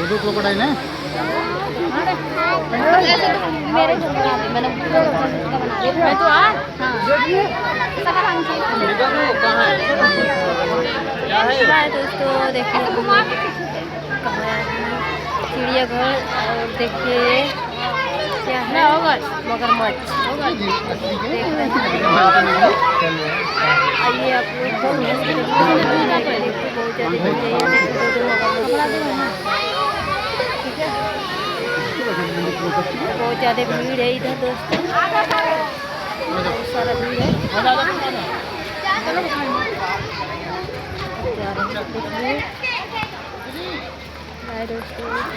दो क्रोकोडाइल है। मेरे घर बना दे, मैंने उसका बना दिया। मैं तो हाँ बाय दोस्तों, देखिए चिड़ियाघर और देखिए क्या है मगरमच्छ। आइए आप लोग बहुत ज़्यादा भीड़ है इधर दोस्तों, बहुत सारा भीड़ है। दोस्तों